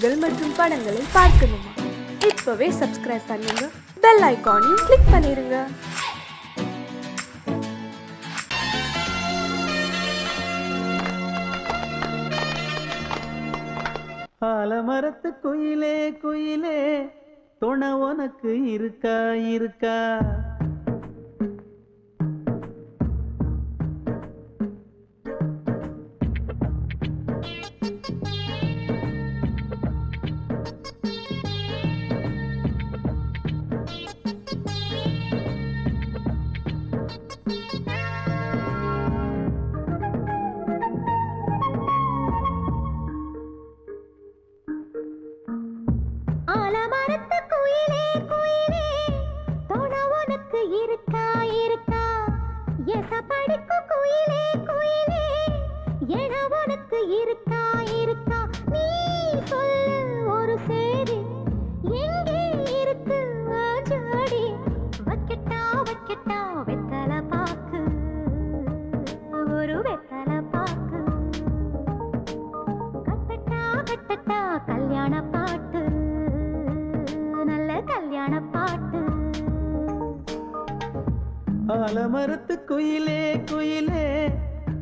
பாடல்கள் மற்றும் படங்களை பார்க்கணுமா? இப்பவே சப்ஸ்கிரைப் பண்ணுங்க, பெல் ஐகானையும் கிளிக் பண்ணிருங்க. ஆலமரத்து குயிலே குயிலே துணை உனக்கு இருக்கா இருக்கா? ஆலமரத்து குயிலே குயிலே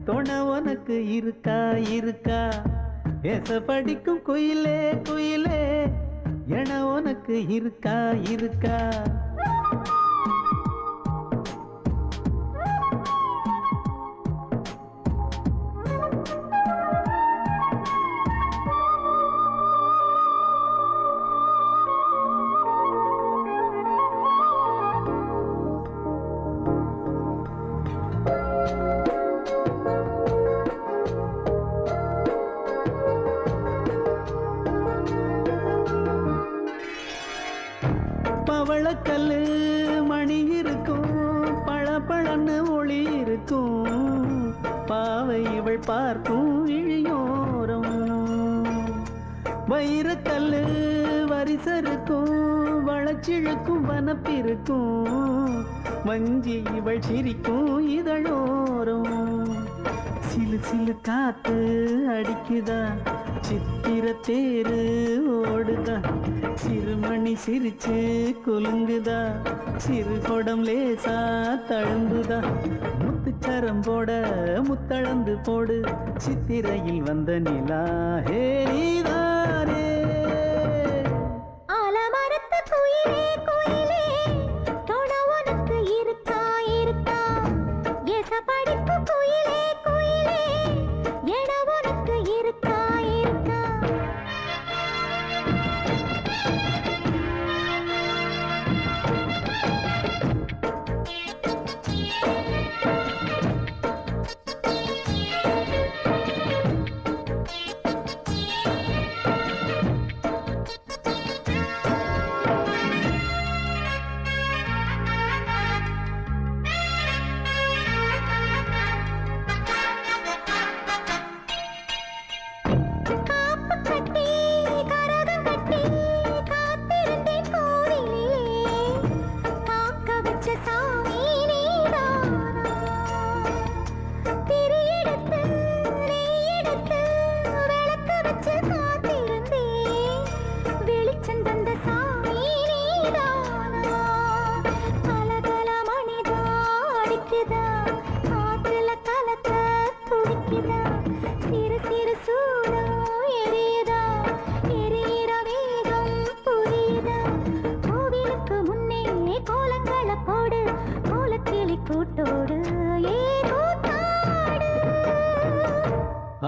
துணை உனக்கு இருக்கா இருக்கா? ஏச படிக்கும் குயிலே குயிலே என உனக்கு இருக்கா இருக்கா? பவளக்கல்லு மணி இருக்கும், பழப்பழன்னு ஒளி இருக்கும், பாவை இவள் பார்க்கும் இழியோரம். வைரக்கல்லு வரிசருக்கும், வளச்சிழுக்கும் வனப்பிருக்கும், வஞ்சி இவள் சிரிக்கும் இதழோரம். சிலு சிலு காத்து அடிக்குதா, சித்திர தேரு ஓடுதா, சிறுமணி சிரிச்சு குலுங்குதா, சிறு கொடம் லேசா தழும்புதா, முத்துச்சரம் போட முத்தளந்து போடு, சித்திரையில் வந்த நிலா ஹே நீதானே. ஆலமரத்து குயிலே குயிலே துணை உனக்கு இருக்கா இருக்கா? ஏச படிக்கும் குயிலே குயிலே என உனக்கு இருக்கா இருக்கா?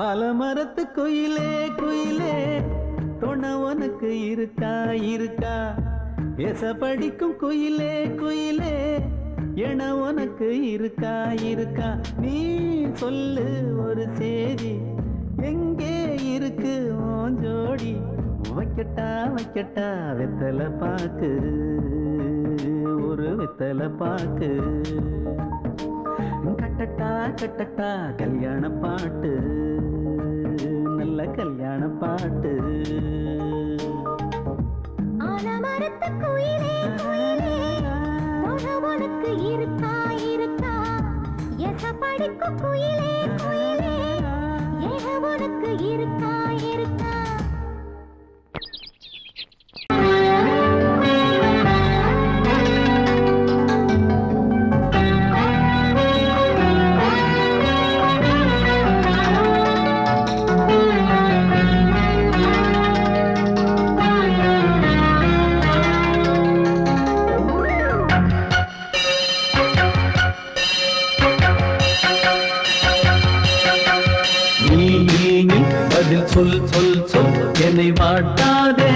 ஆலமரத்து குயிலே குயிலே துணை உனக்கு இருக்கா இருக்கா? ஏச படிக்கும் குயிலே குயிலே என உனக்கு இருக்கா இருக்கா? நீ சொல்லு ஒரு சேதி, எங்கே இருக்கு உன் ஜோடி? வைக்கட்டா வைக்கட்டா வெத்தலை பாக்கு, ஒரு வெத்தலை பாக்கு, கட்டட்டா கட்டட்டா கல்யாண பாட்டு, நல்ல கல்யாண பாட்டு. ஆலமரத்து குயிலே குயிலே துணை உனக்கு இருக்கா இருக்கா? ஏச படிக்கும் குயிலே குயிலே என உனக்கு இருக்கா இருக்கா? என்னை வாட்டாதே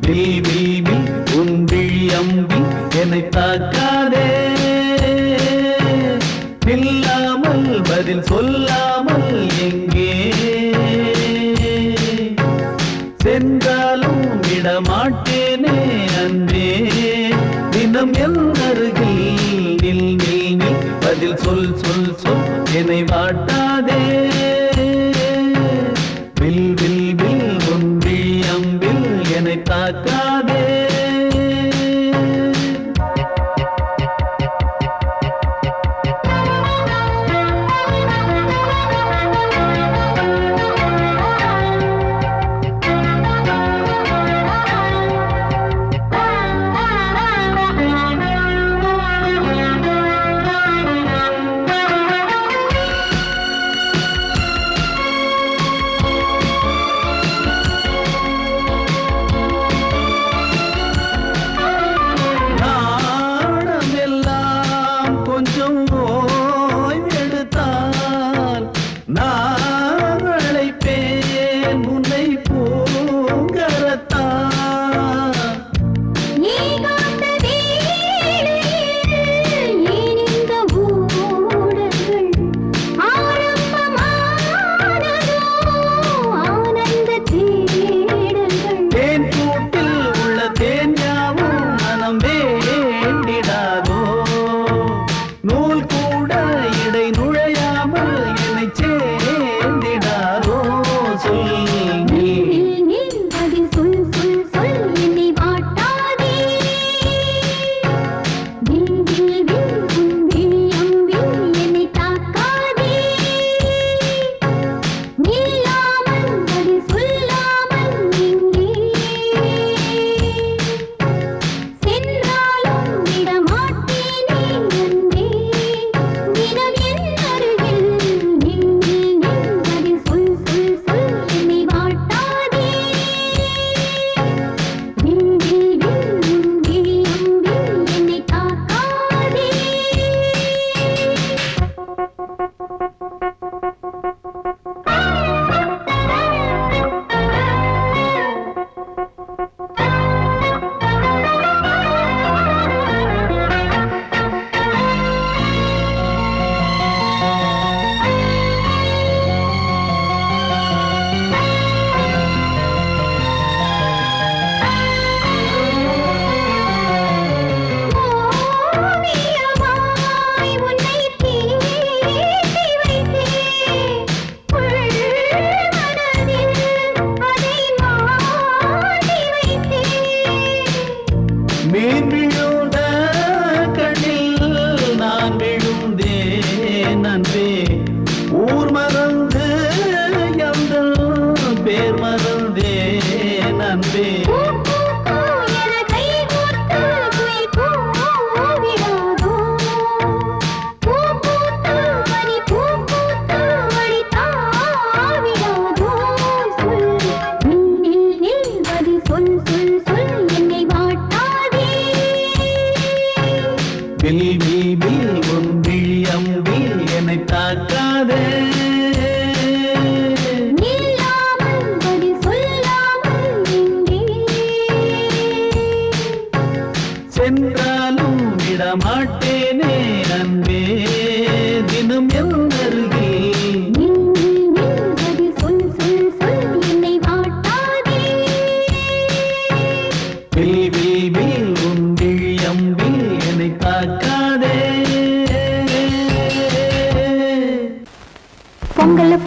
வில் வில் வில் உன் விழி அம்பி என்னை தாக்காதே இல்லாமல் பதில் சொல்லாமல் எங்கே சென்றாலும் விடமாட்டேனே அன்பே தினம் என் அருகில் நில் நில் நில் பதில் சொல் சொல் சொல் என்னை வாட்டாதே வில் வில் வில் உன் விழி அம்பில் என்னை தாக்காதே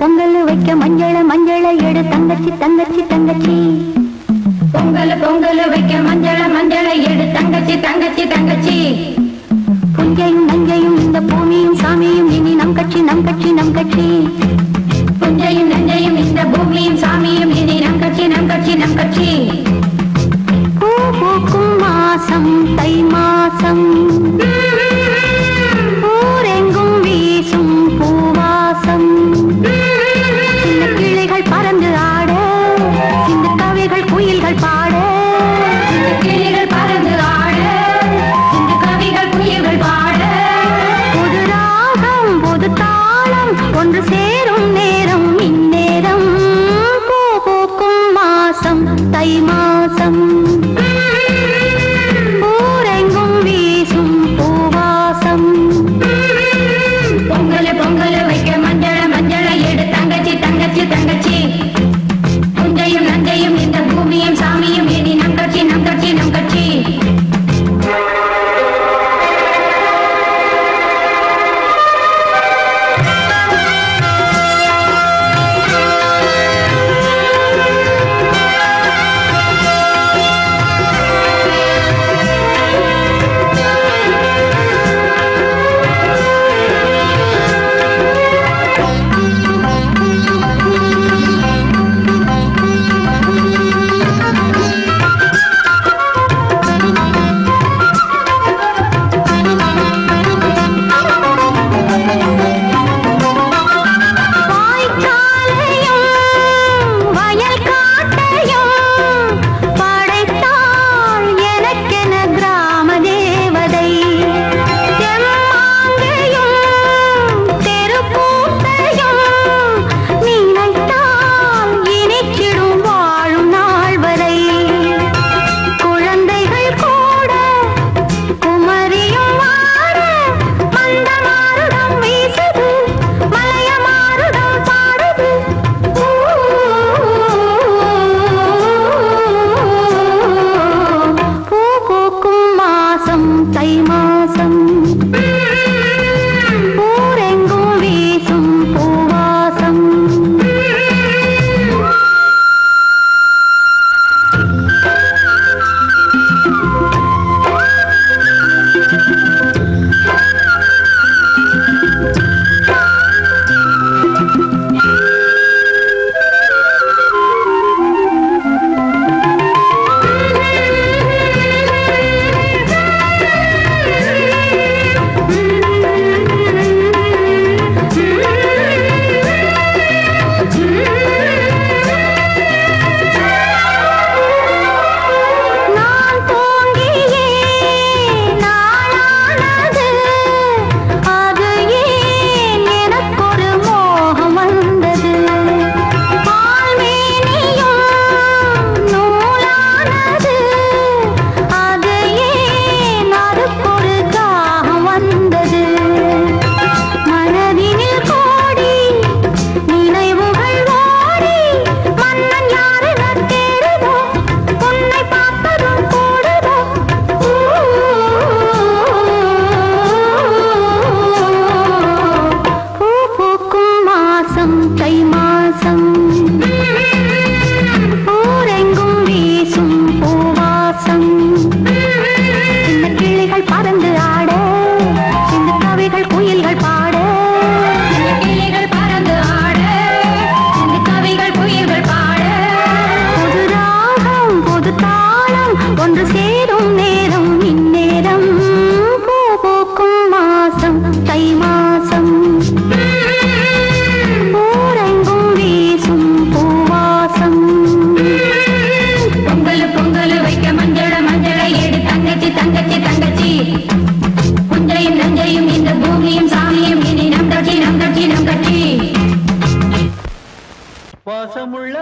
பொங்கல் வைக்க மஞ்சள எடு தங்கச்சி தங்கச்சி தங்கச்சி பொங்கல் வைக்க மஞ்சள எடு தங்கச்சி தங்கச்சி தங்கச்சி புஞ்சையும் நஞ்சையும் இந்த பூமியும் சாமியும் இனி நம் கட்சி நம் கட்சி நம் கட்சி புஞ்சையும் நஞ்சையும் இந்த பூமியும் சாமியும் இனி நம் கட்சி நம் கட்சி நம் கட்சி பூ பூக்கும் மாசம் தை மாசம் ஊரெங்கும் வீசும் பூவாசம் சின்ன கிளைகள் பறந்து ஆட சின்ன கவிகள் குயில்கள் பாட சின்ன கிளைகள் பறந்து ஆட சின்ன கவிகள் குயில்கள் பாட புது ராகம் புது தாளம் ஒன்று சேரும் நேரம் இந்நேரம்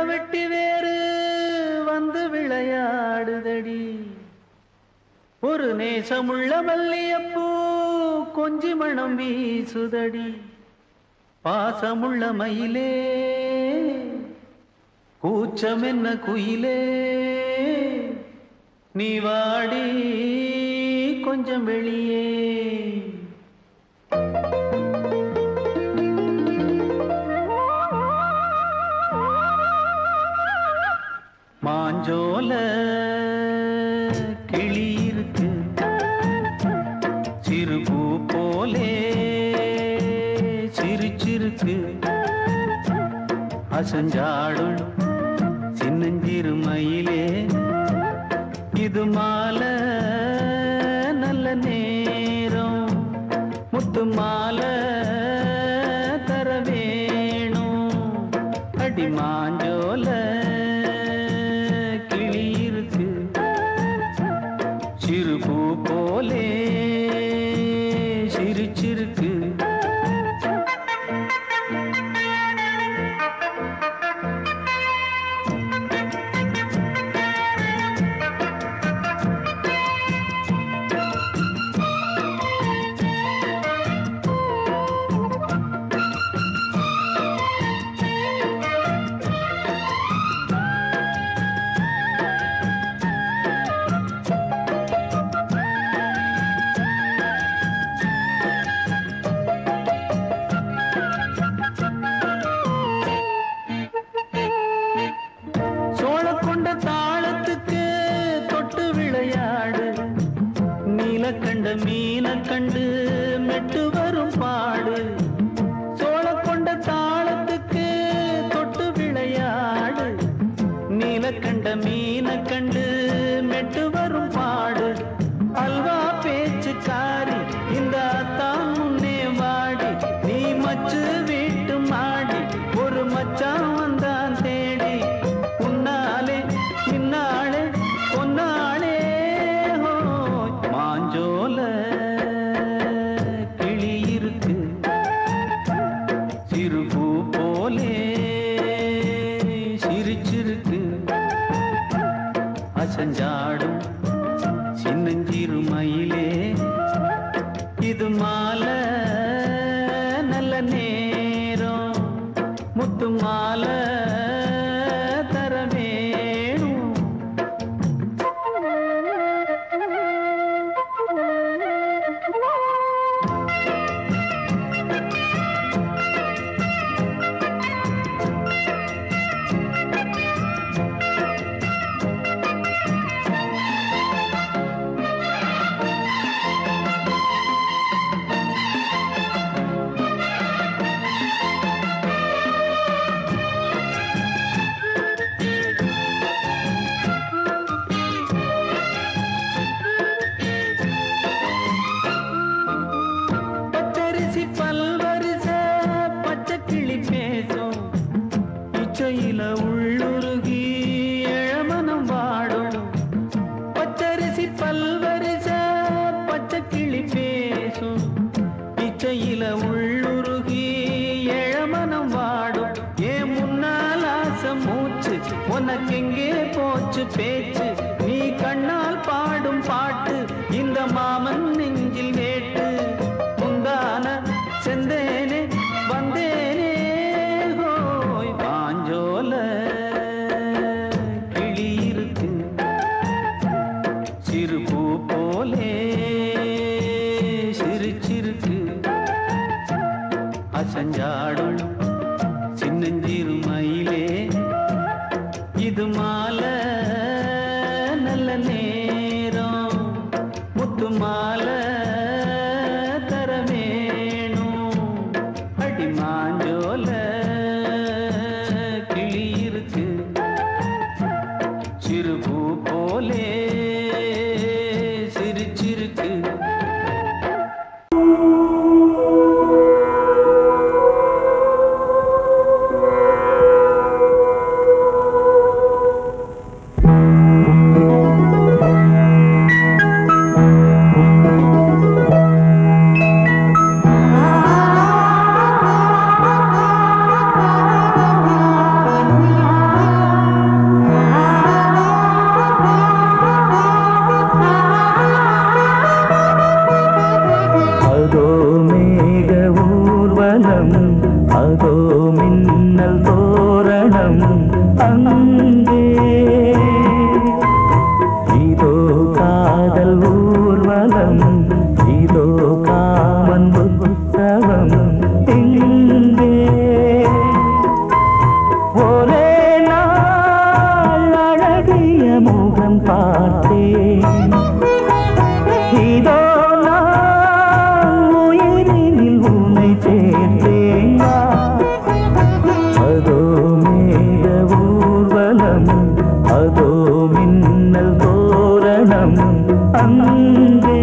வெட்டி வேறு வந்து விளையாடுதடி ஒரு நேசமுள்ள மல்லியப்பூ கொஞ்சி மணம் வீசுதடி பாசமுள்ள மயிலே கூச்சம் என்ன குயிலே நீ வாடி கொஞ்சம் வெளியே மாஞ்சோல கிளி இருக்கு சிறுபூ போலே சிரிச்சிருக்கு அசஞ்சாடும் சின்னஞ்சிறு மயிலே இது மாலை நல்ல நேரம் முத்து மாலை தர வேணும் அடி மாஞ்சோல கிளி இருக்கு சிறுபூ போலே சிரிச்சிருக்கு கண்ட மீன கண்டு மெட்டு வரும் பாடு சோழ கொண்ட தாளத்துக்கு தொட்டு விளையாடு நீல கண்ட மீன கண்டு மெட்டு வரும் பாடு அல்வா பேச்சு காரி இந்த தான் முன்னே வாடி நீ மச்சு வீட்டு மாடி ஒரு மச்சான் வந்தான் தேடி உன்னாலே பின்னாலே பொன்னாலே மாஞ்சோல கிளி இருக்கு சிறுபூ போலே சிரிச்சிருக்கு அசஞ்சாடும் சின்னஞ்சிறு மயிலே இது மாலை நல்ல நேரம் முத்து மாலை தர வேணும் பல்வரிச பச்சை கிளி பேசும் இச்சையில உள்ளுருகி இளமனம் வாடும் பச்சரிசி பல்வரிச பச்சை கிளி பேசும் இச்சையில உள்ளுருகி இளமனம் வாடும் ஏன் முன்னால் ஆசை மூச்சு உனக்கெங்கே போச்சு பேச்சு நீ கண்ணால் பாடும் பாட்டு இந்த மாமன் நெஞ்சில் வேட்டு செந்தேனே வந்தேனே ஹோய் பாஞ்சோல கிளி இருக்கு சிறுபூ போலே சிரிச்சிருக்கு அசஞ்சாடும் சின்னஞ்சிறு மயிலே இது மாலை நல்ல நேரம் முத்து மாலை மாஞ்சோல கிளி இருக்கு சிறுபூ போலே சிரிச்சிருக்கு முகம் பார்த்தேன். இதோ நான் உயிரினில் உன்னை சேர்த்தேன். அதோ மேக ஊர்வலம், அதோ மின்னல் தோரணம் அங்கே.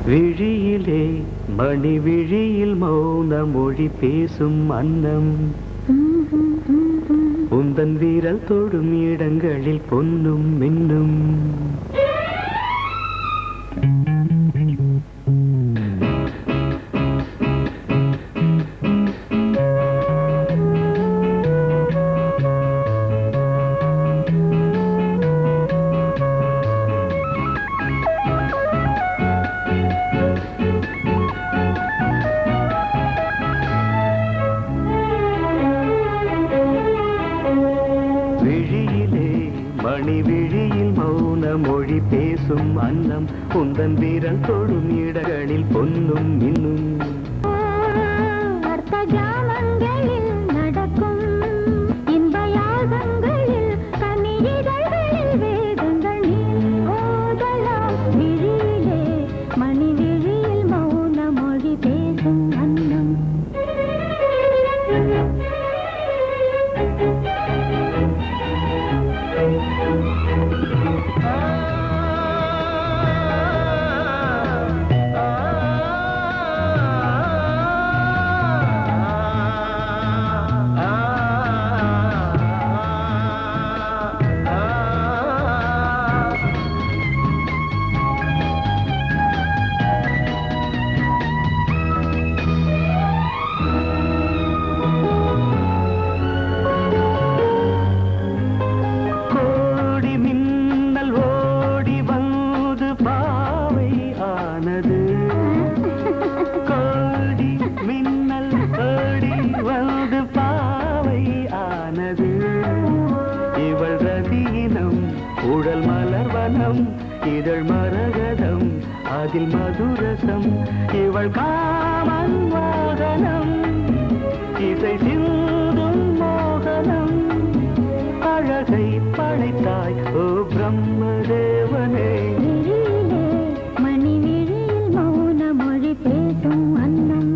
விழியிலே மணி விழியில் மௌன மொழி பேசும் அன்னம், உந்தன் வீரல் தொடும் இடங்களில் பொன்னும் மின்னும். பேசும் அன்னம் உந்தன் வீரல் தொடும் இடங்களில் பொன்னும் மின்னும் அர்த்த ஜாமங்களில் நடக்கும் இன்ப யாகங்களில் கனியிதழ்களில் வேதங்கள் நீ ஓதலாம் விழியிலே மணி விழியில் மௌன மொழி பேசும் அன்னம் இதழ் மரகதம் அதில் மதுரசம் இவள் காமன் வாகனம் இசை சிந்தும் மோகனம் அழகை படைத்தாய் ஓ பிரம்மதேவனே மணி விழியில் மௌன மொழி பேசும் அன்னம்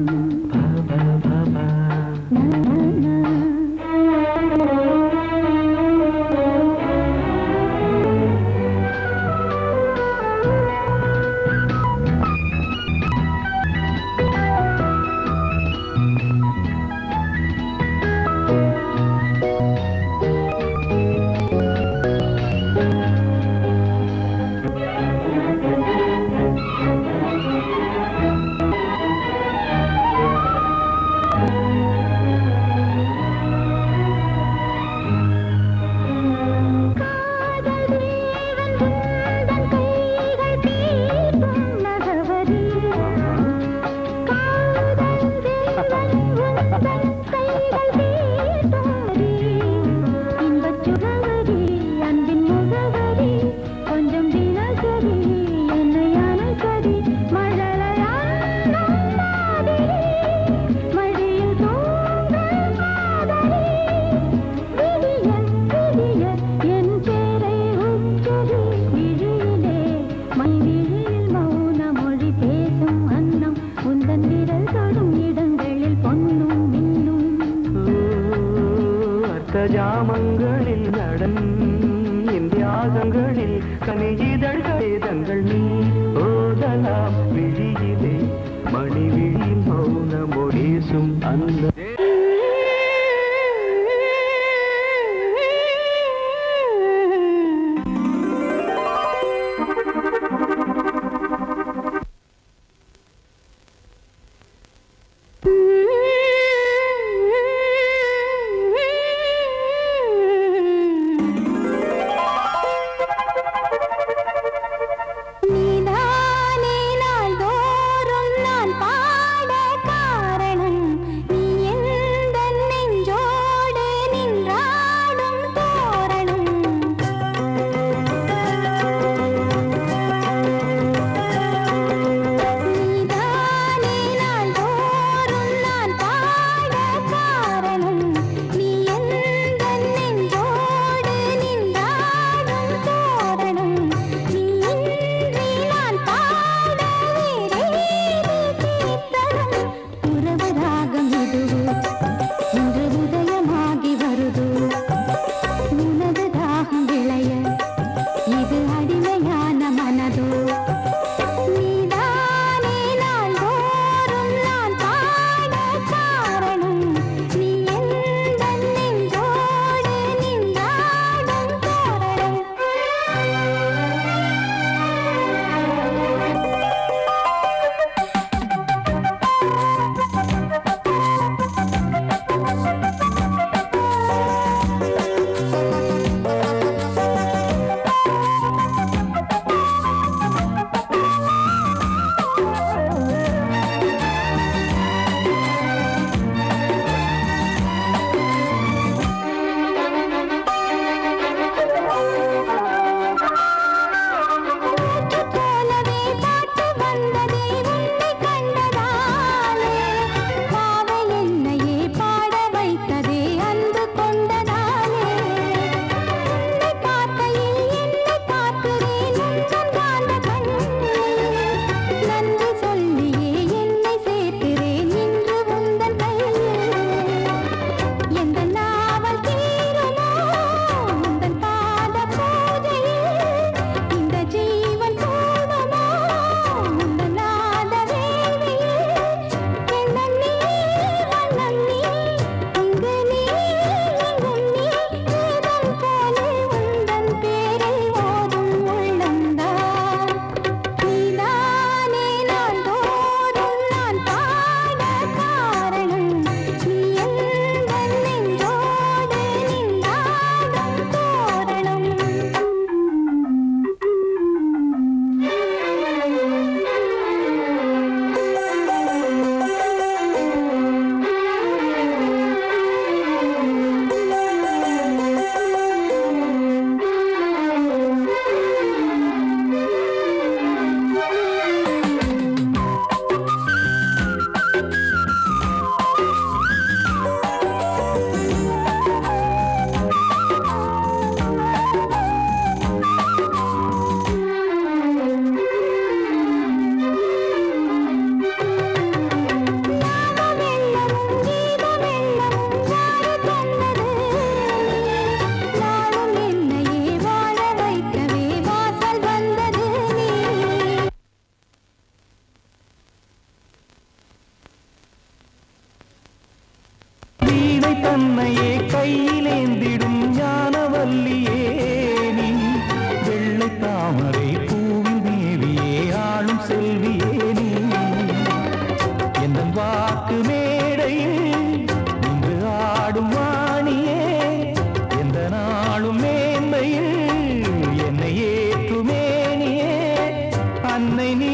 அன்னை நீ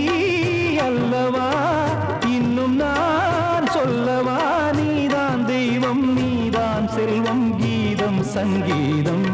அல்லவா இன்னும் நான் சொல்லவா நீதான் தெய்வம் நீதான் செல்வம் கீதம் சங்கீதம்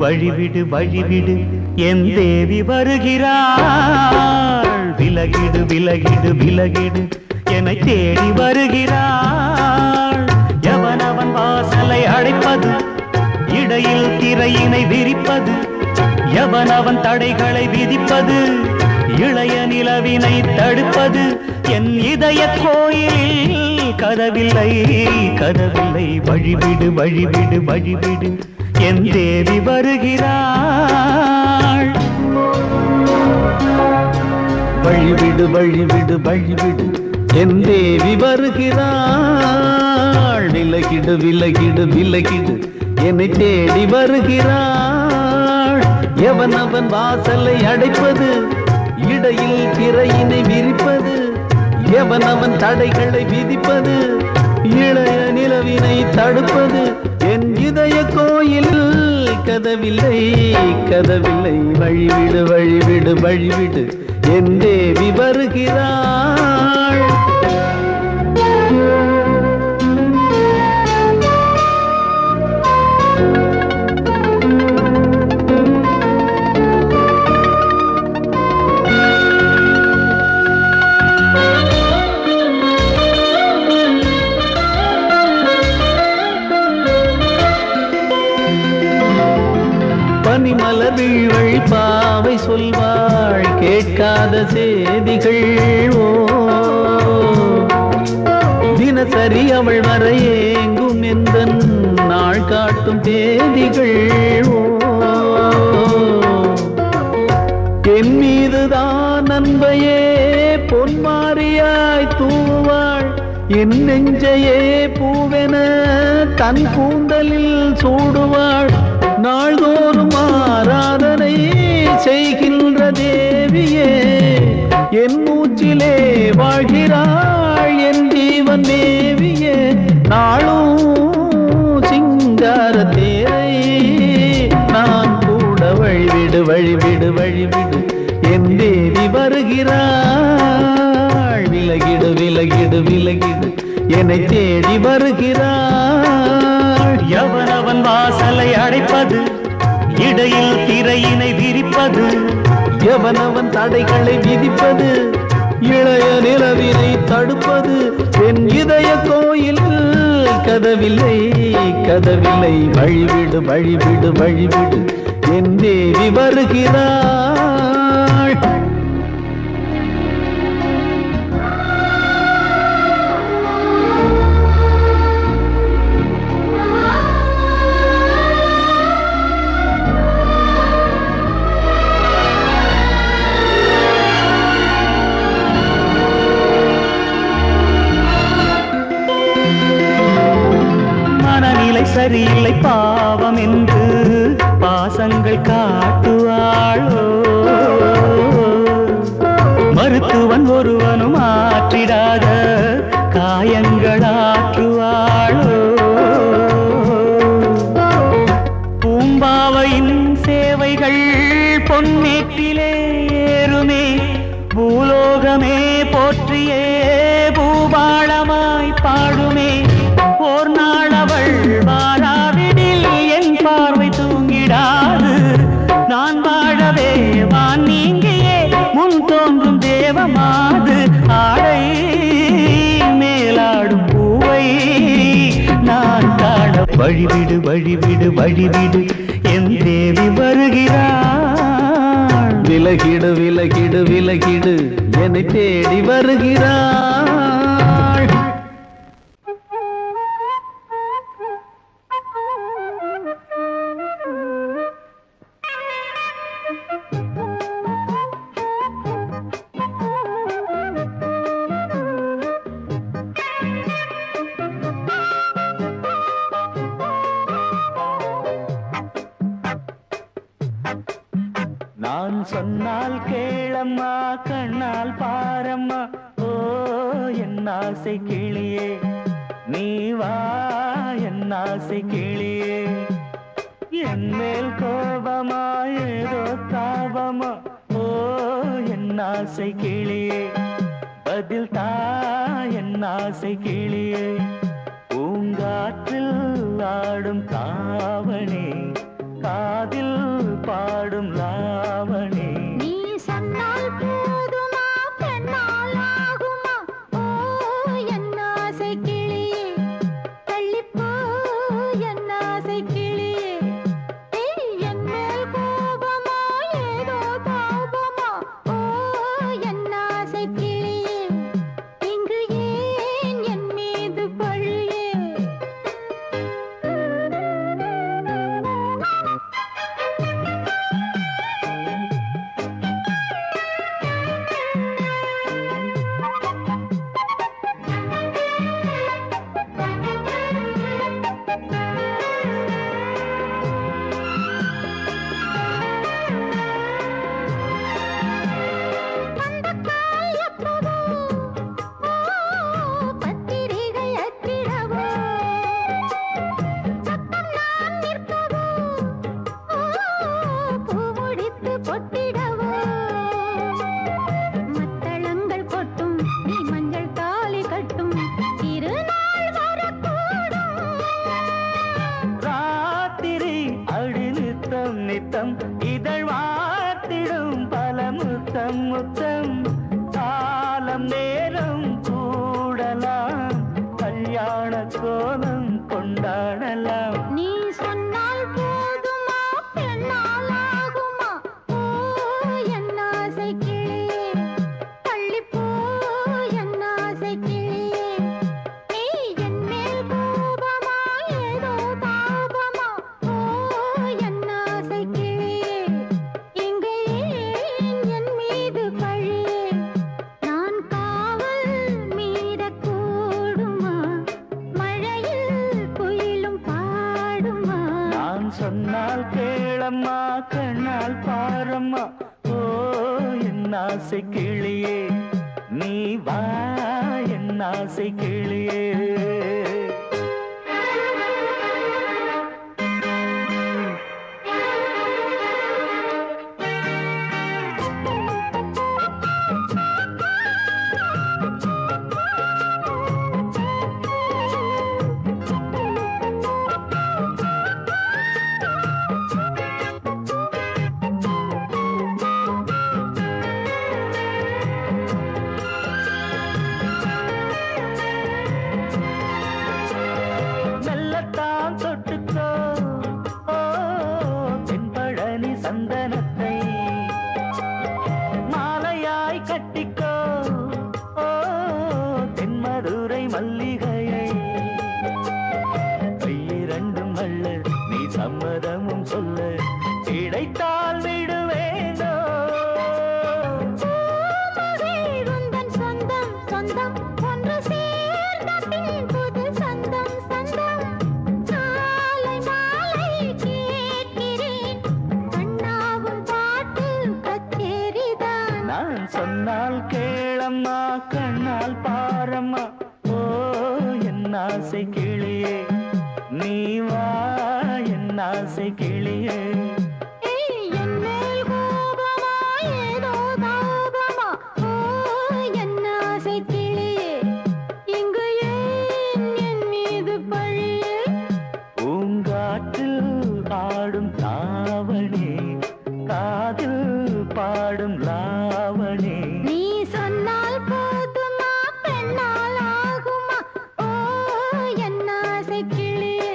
வழிவிடு வழிவிடு என் தேவி வருகிறாள் விலகிடு விலகிடு விலகிடு என்னை தேடி வருகிறாள் எவனவன் வாசலை அடைப்பது இடையில் திரையினை விரிப்பது எவனவன் தடைகளை விதிப்பது இளைய நிலவினை தடுப்பது என் இதய கோயிலில் கதவில்லை கதவில்லை வழிவிடு வழிவிடு வழிவிடு என் தேவி வருகிறாள் வழிவிடு வழிவிடு வழிவிடு என் தேவி வருகிறாள் விலகிடு விலகிடு விலகிடு என்னை தேடி வருகிறாள் எவனவன் வாசலை அடைப்பது இடையில் திரையினை விரிப்பது எவனவன் தடைகளை விதிப்பது இளைய நிலவினை தடுப்பது என் இதய கோயில் கதவில்லை கதவில்லை வழிவிடு வழிவிடு வழிவிடு என் தேவி வருகிறாள் பனிமலர் வீழ்வழி பாவை சொல்வாள் கேட்காத செய்திகள் ஓ தினசரி அவள் வர ஏங்கும் எந்த நாள் காட்டும் தேதிகள் ஓ என் மீதுதான் அன்பையே பொன்மாரியாய் தூவாள் என் நெஞ்சையே பூவென தன் கூந்தலில் சூடுவாள் நாள்தோறும் ஆராதனை செய்கின்ற தேவியே என் மூச்சிலே வாழ்கிறாள் என் ஜீவன் தேவியே நாளும் சிங்கார தேரை நான் கூட வழிவிடு வழிவிடு வழிவிடு என் தேவி வருகிறாள் விலகிடு விலகிடு விலகிடு என்னை தேடி வருகிறாள் எவனவன் வாசலை அடைப்பது இடையில் திரையினை விரிப்பது எவனவன் தடைகளை விதிப்பது இளைய நிலவினை தடுப்பது என் இதய கோயில் கதவில்லை கதவில்லை வழிவிடு வழிவிடு வழிவிடு என் தேவி வருகிறாள் சரியில்லை பாவம் என்று பாசங்கள் காட்டுவாளோ மருத்துவன் ஒருவனும் ஆற்றிடாத காயங்களாற்றுவாளோ பூம்பாவையின் சேவைகள் பொன்னேட்டிலே ஏறுமே பூலோகமே போற்றியே பூபாளமாய் பாடுமே ஓர் நாள் அவள் வாராவிடில் என் பார்வை தூ வழிவிடு வழிவிடு வழிவிடு என் தேவி வருகிறாள். விலகிடு விலகிடு விலகிடு என்னை தேடி வருகிறாள். நான் சொன்னால் கேளம்மா கண்ணால் பாரம்மா ஓ என் ஆசை கிளியே நீ வா என் ஆசை கிளியே என் மேல் கோபமா ஏதோ தாபமா ஓ என் ஆசை கிளியே பதில் தா என் ஆசை கிளியே பூங்காற்றில் ஆடும் தாவணி காதில் பாடும் லாவணி நீ சொன்னால் போதுமா பெண்ணால் ஆகுமா ஓ என் ஆசை கிளியே தள்ளிப்போ என் ஆசை கிளியே என் மேல் கோபமா ஏதோ தாபமா ஓ என் ஆசை கிளியே இங்கு ஏன் என் மீது பழியே நித்தம் இதழ் வாத்திடும் பல முத்தம் முத்தம் காலம் நேரம் கூடலாம் கல்யாண கோலம் கொண்டாடலாம் நீ சொன்னால் போதுமா பெண்ணால் ஆகுமா ஓ என் ஆசை கிளியே தள்ளிப்போ என் ஆசை கிளியே நீ என் மேல் கோபமா ஏதோ தாபமா ஓ என் ஆசை கிளியே இங்கே ஏன் என் மீது பழியே நான் காவல் மீறக்கூடுமா மழையில் குயிலும் பாடுமா நான் சொன்னால் கேளம்மா கண்ணால் பாரம்மா ஓ என் ஆசை கிளியே நீ வா என் ஆசை கிளியே மெல்லத்தான் தொட்டுக்கோ ஓ தென்பழனி சந்தனத்தை மாலையாய் கட்டிக்கோ ஓ தென்மதுரை மல்லிகையை கையிரண்டும் அள்ள நீ சம்மதமும் சொல்ல கிடைத்தால் விடுவேனோ உந்தன் சொந்தம் சொந்தம் ஒன்று சேர்ந்த பின் புது சொந்தம் சொந்தம் மாலை மாலை கேட்கிறேன் கண்ணாவும் பாட்டு கச்சேரிதான் நான் சொன்னால் கேளம்மா கண்ணால் பாரம்மா ஓ என் ஆசை கிளியே நீ வா என் ஆசை கிளியே என் மேல் கோபமா ஏதோ தாபமா ஓ என் ஆசை கிளியே இங்கு ஏன் என் மீது பழியே பூங்காற்றில் ஆடும் தாவணி காதில் பாடும் லாவணி நீ சொன்னால் போதுமா பெண்ணால் ஆகுமா ஓ என் ஆசை கிளியே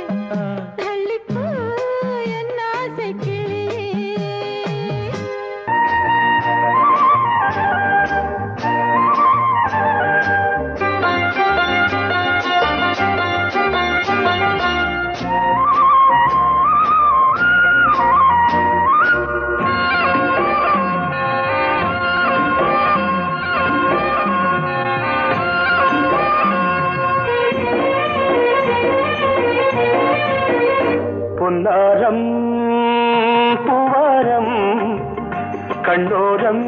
கண்ணோரம்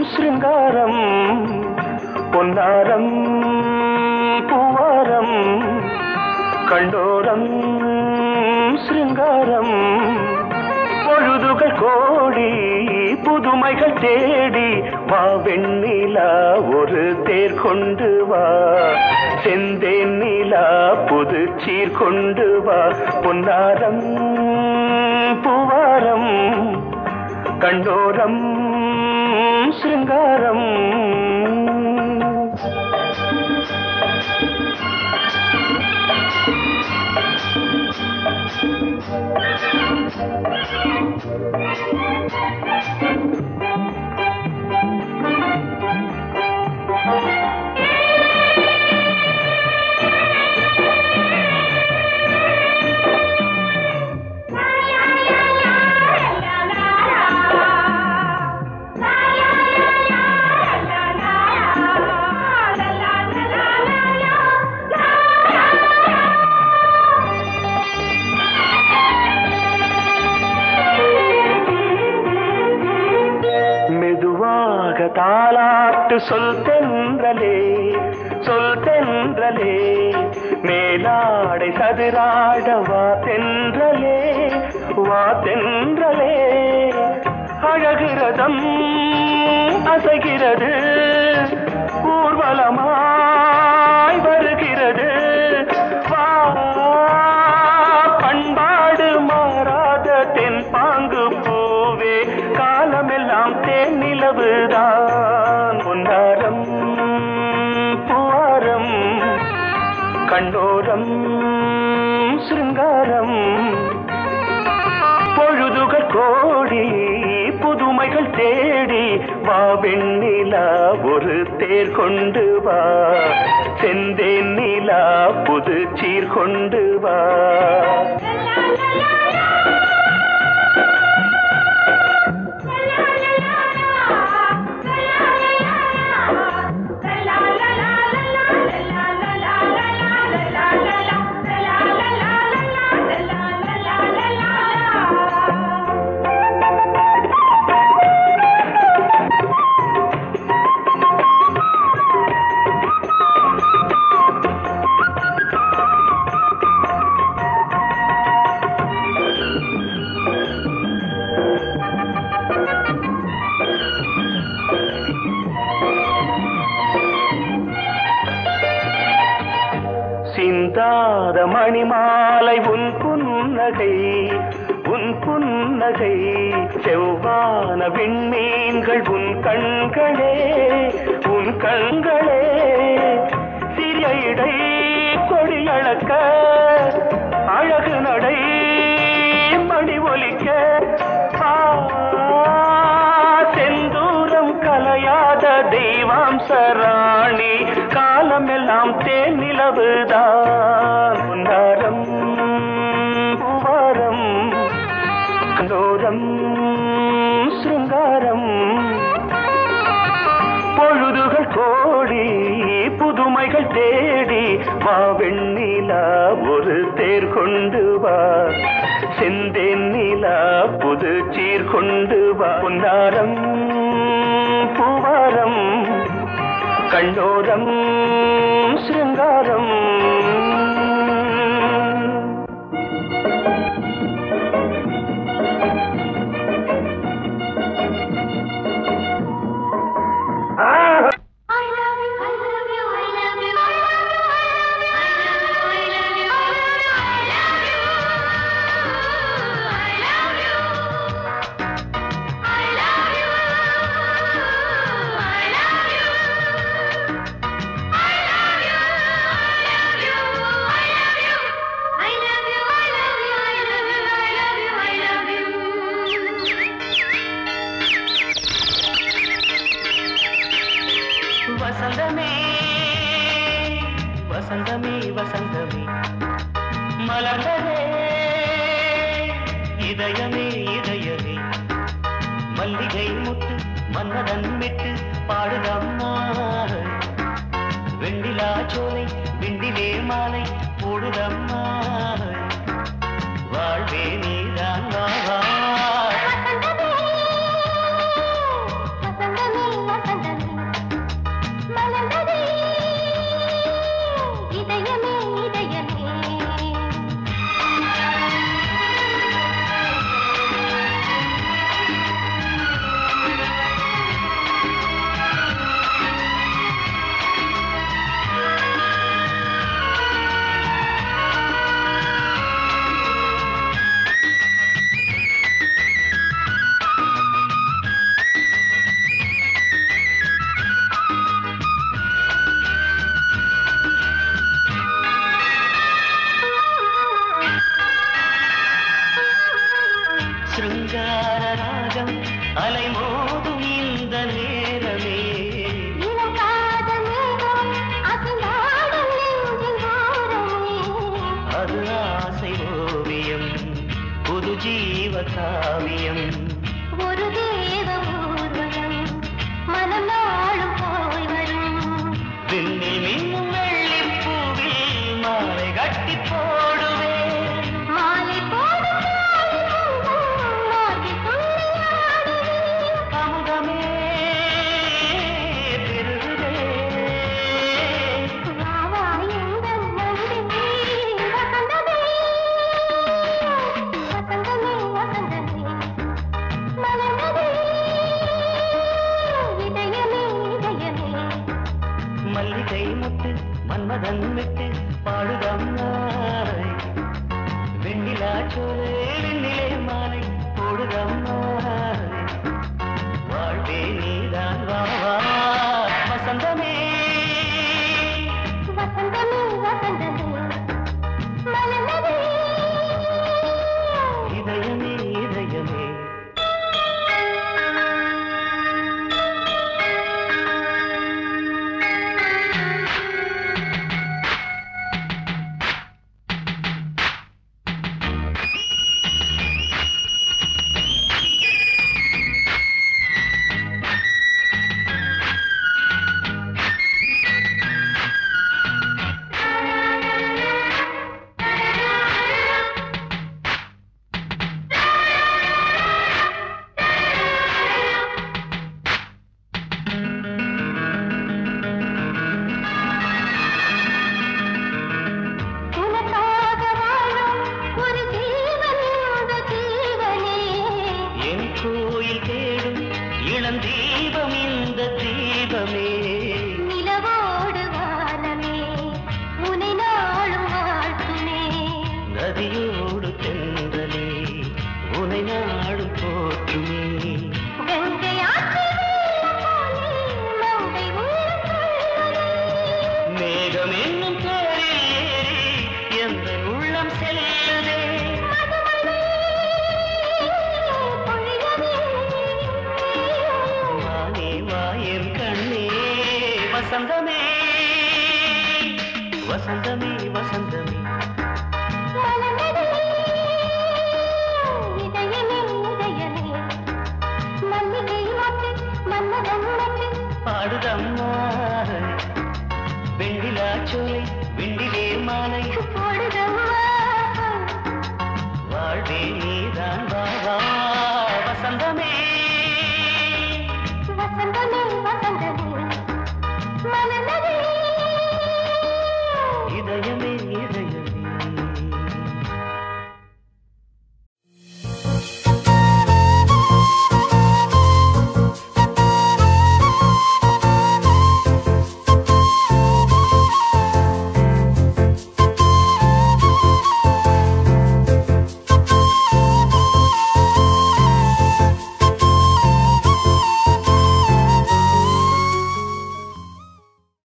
சிருங்காரம் பொன்னாரம் பூவாரம் கண்டோரம் சிருங்காரம் பொழுதுகள் கோடி புதுமைகள் தேடி வா வெண்ணிலா ஒரு தேர் கொண்டு வா செந்தேன் நிலா புது சீர் கொண்டு வா பொன்னாரம் பூவாரம் கண்டோரம் சிருங்காரம் தாலாட்டு சொல் தென்றலே மேலாடை சதுராட வா தென்றலே அழகிறதம் அசைகிறது ஊர்வலமாய் வருகிறது வா பண்பாடு மாறாத தென் பாங்கு பூவே காலமெல்லாம் தேன் நிலவுதான் பொன்னாரம் பூவாரம் கண்டோரம் சிருங்காரம் பொழுதுகள் கோடி புதுமைகள் தேடி வா வெண்ணிலா ஒரு தேர் கொண்டு வா செந்தேன் நிலா புது சீர் கொண்டு வா சிந்தாத மணிமாலை உன் புன்னகை செவ்வான விண்மீன்கள் உன் கண்களே சிறிய இடை கொடியளக்க அழகு நடை மணி ஒலிக்க செந்தூரம் கலையாத தெய்வாம்சராணி காலமெல்லாம் தேன் நிலவுதான் பொன்னாரம் பூவாரம் கண்டோரம் சிருங்காரம் பொழுதுகள் கோடி புதுமைகள் தேடி வா வெண்ணிலா ஒரு தேர் கொண்டு வா செந்தேன் நிலா புது சீர் கொண்டு வா பொன்னாரம் பூவாரம் கண்டோரம் சிருங்காரம் வசந்தமே மலர்ந்ததே இதயமே மல்லிகை முட்டு மன்னதன் மெட்டு பாடுதம்மா வெண்ணிலா சோலை விண்டிலே மாலை போடுதம்மா வாழ்வே நீதான் வா சிருங்கார ராகம் அலைமோதும் இந்த நேரமே அது ஆசை ஓவியம் புது ஜீவ காவியம் ஒரு தேவ ஊர்வலம் மனம் நாளும் போய் வரும் விண்ணில் மின்னும் வெள்ளி பூவில் மாலை கட்டி போடுவேன் மாலை போடும் அமுதமே பெருகுதே மல்லிகை முட்டு மன்மதன் விட்டு பாடுதம்மாய் வெண்ணிலா சோலை வெண்ணிலே மாலை போடுதம்மாய் வாழ்வே நீதான் வா வா வசந்தமே வசந்தமே வசந்தமே மலர்ந்ததே இதயமே இதயமே தீபம் இந்த தீபமே நிலவோடு வானமே உனை நாளும் வாழ்த்துமே நதியோடு தென்றலே உனை நாடும் போற்றுமே கங்கை மேகம் என்னும் பேரில் ஏறி எந்த உள்ளம் செல்லுதே வசந்தமே வசந்தமே